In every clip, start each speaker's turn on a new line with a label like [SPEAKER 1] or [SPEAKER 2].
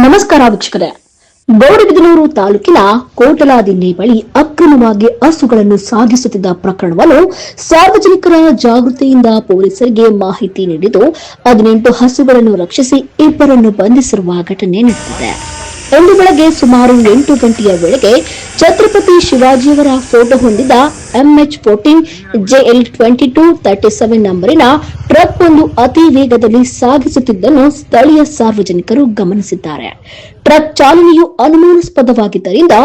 [SPEAKER 1] ನಮಸ್ಕಾರ ವೀಕ್ಷಕರೇ. ಗೌರಿಬಿದನೂರು ತಾಲೂಕಿನ ಕೋಟಲಾದಿನ್ನೆ ಬಳಿ ಅಕ್ರಮವಾಗಿ ಹಸುಗಳನ್ನು ಸಾಗಿಸುತ್ತಿದ್ದ ಪ್ರಕರಣವನ್ನು ಸಾರ್ವಜನಿಕರ ಜಾಗೃತಿಯಿಂದ ಪೊಲೀಸರಿಗೆ ಮಾಹಿತಿ ನೀಡಿದ್ದು 18 ಹಸುಗಳನ್ನು ರಕ್ಷಿಸಿ ಇಬ್ಬರನ್ನು ಬಂಧಿಸಿರುವ ಘಟನೆ ನಡೆದಿದೆ. ಇಂದು ಬೆಳಗ್ಗೆ ಸುಮಾರು 8 ಗಂಟೆಯ ವೇಳೆಗೆ ಛತ್ರಪತಿ ಶಿವಾಜಿಯವರ ಫೋಟೋ ಹೊಂದಿದ MH14 JL 2237 ನಂಬರಿನ ಟ್ರಕ್ ಒಂದು ಅತಿ ವೇಗದಲ್ಲಿ ಸಾಗಿಸುತ್ತಿದ್ದನ್ನು ಸ್ಥಳೀಯ ಸಾರ್ವಜನಿಕರು ಗಮನಿಸಿದ್ದಾರೆ. ಟ್ರಕ್ ಚಾಲನೆಯು ಅನುಮಾನಾಸ್ಪದವಾಗಿದ್ದರಿಂದ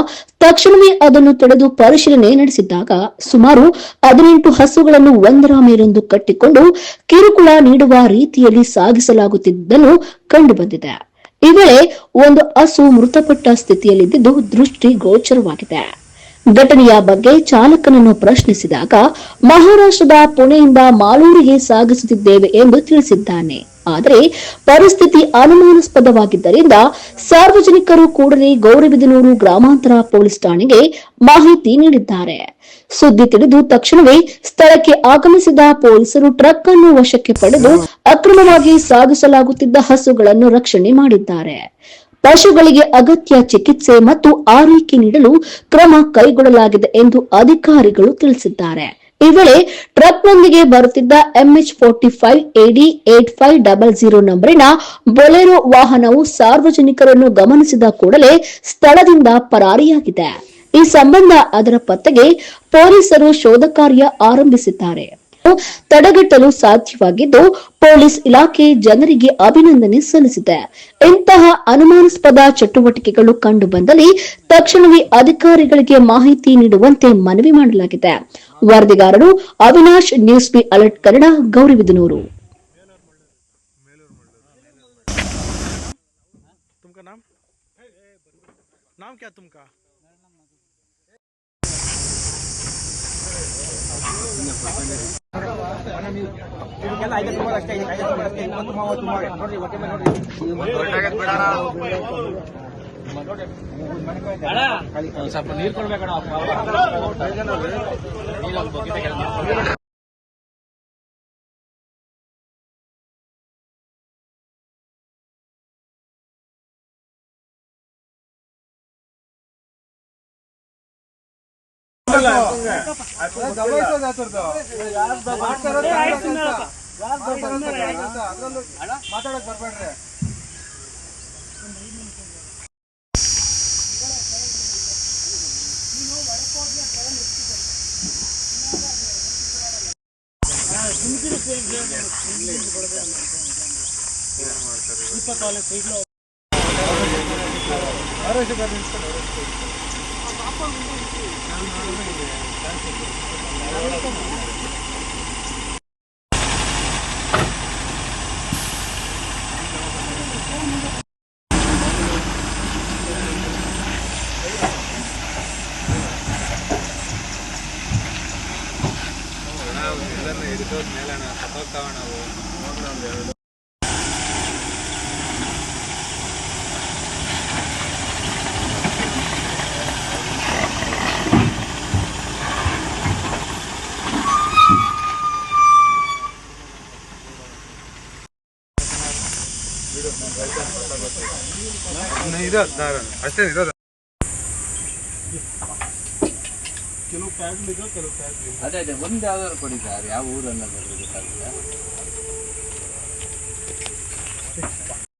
[SPEAKER 1] ತಕ್ಷಣವೇ ಅದನ್ನು ತಡೆದು ಪರಿಶೀಲನೆ ನಡೆಸಿದಾಗ ಸುಮಾರು 18 ಹಸುಗಳನ್ನು ಒಂದರ ಮೇಲೊಂದು ಕಟ್ಟಿಕೊಂಡು ಕಿರುಕುಳ ನೀಡುವ ರೀತಿಯಲ್ಲಿ ಸಾಗಿಸಲಾಗುತ್ತಿದ್ದುದನ್ನು ಕಂಡುಬಂದಿದೆ. ಈ ವೇಳೆ ಒಂದು ಹಸು ಮೃತಪಟ್ಟ ಸ್ಥಿತಿಯಲ್ಲಿದ್ದು ದೃಷ್ಟಿಗೋಚರವಾಗಿದೆ. ಘಟನೆಯ ಬಗ್ಗೆ ಚಾಲಕನನ್ನು ಪ್ರಶ್ನಿಸಿದಾಗ ಮಹಾರಾಷ್ಟ್ರದ ಪುಣೆಯಿಂದ ಮಾಲೂರಿಗೆ ಸಾಗಿಸುತ್ತಿದ್ದೇವೆ ಎಂದು ತಿಳಿಸಿದ್ದಾನೆ. ಆದರೆ ಪರಿಸ್ಥಿತಿ ಅನುಮಾನಾಸ್ಪದವಾಗಿದ್ದರಿಂದ ಸಾರ್ವಜನಿಕರು ಕೂಡಲೇ ಗೌರಿಬಿದನೂರು ಗ್ರಾಮಾಂತರ ಪೊಲೀಸ್ ಠಾಣೆಗೆ ಮಾಹಿತಿ ನೀಡಿದ್ದಾರೆ. ಸುದ್ದಿ ತಿಳಿದು ತಕ್ಷಣವೇ ಸ್ಥಳಕ್ಕೆ ಆಗಮಿಸಿದ ಪೊಲೀಸರು ಟ್ರಕ್ ಅನ್ನು ವಶಕ್ಕೆ ಪಡೆದು ಅಕ್ರಮವಾಗಿ ಸಾಗಿಸಲಾಗುತ್ತಿದ್ದ ಹಸುಗಳನ್ನು ರಕ್ಷಣೆ ಮಾಡಿದ್ದಾರೆ. ಪಶುಗಳಿಗೆ ಅಗತ್ಯ ಚಿಕಿತ್ಸೆ ಮತ್ತು ಆರೈಕೆ ನೀಡಲು ಕ್ರಮ ಕೈಗೊಳ್ಳಲಾಗಿದೆ ಎಂದು ಅಧಿಕಾರಿಗಳು ತಿಳಿಸಿದ್ದಾರೆ. ಈ ವೇಳೆ ಟ್ರಕ್ನೊಂದಿಗೆ ಬರುತ್ತಿದ್ದ MH45 AD 8500 ನಂಬರಿನ ಬೊಲೆರೋ ವಾಹನವು ಸಾರ್ವಜನಿಕರನ್ನು ಗಮನಿಸಿದ ಕೂಡಲೇ ಸ್ಥಳದಿಂದ ಪರಾರಿಯಾಗಿದೆ. ಈ ಸಂಬಂಧ ಅದರ ಪತ್ತೆಗೆ ಪೊಲೀಸರು ಶೋಧ ಕಾರ್ಯ ಆರಂಭಿಸಿದ್ದಾರೆ. ತಡೆಗಟ್ಟಲು ಸಾಧ್ಯವಾಗಿದ್ದು ಪೊಲೀಸ್ ಇಲಾಖೆ ಜನರಿಗೆ ಅಭಿನಂದನೆ ಸಲ್ಲಿಸಿದೆ. ಇಂತಹ ಅನುಮಾನಾಸ್ಪದ ಚಟುವಟಿಕೆಗಳು ಕಂಡು ಬಂದಲ್ಲಿ ತಕ್ಷಣವೇ ಅಧಿಕಾರಿಗಳಿಗೆ ಮಾಹಿತಿ ನೀಡುವಂತೆ ಮನವಿ ಮಾಡಲಾಗಿದೆ. ವರದಿಗಾರರು Avinash, news B alert Kannada, Gauribidanur.
[SPEAKER 2] ಸ್ವಲ್ಪ ನೀರು ಕೊಡ್ಬೇಕಣ.
[SPEAKER 3] ಮಾತಾಡಕ್ ಬರ್ಬೇಡ್ರಿ. ಮೇಲಣ ಸತ್ತೋಗ್ತಾವ ನಾವು. ಅಷ್ಟೇ ಇರೋದು. ಕೆಲವು ಪ್ಯಾಕ್ಗಳು ಇದೆ, ಕೆಲವು ಪ್ಯಾಕ್ಗಳು.
[SPEAKER 2] ಅದೇ ಒಂದು ಯಾವ್ದಾದ್ರು ಕೊಡಿ ಸರ್, ಯಾವ ಊರು ಅನ್ನೋದು ಗೊತ್ತಾಗುತ್ತೆ.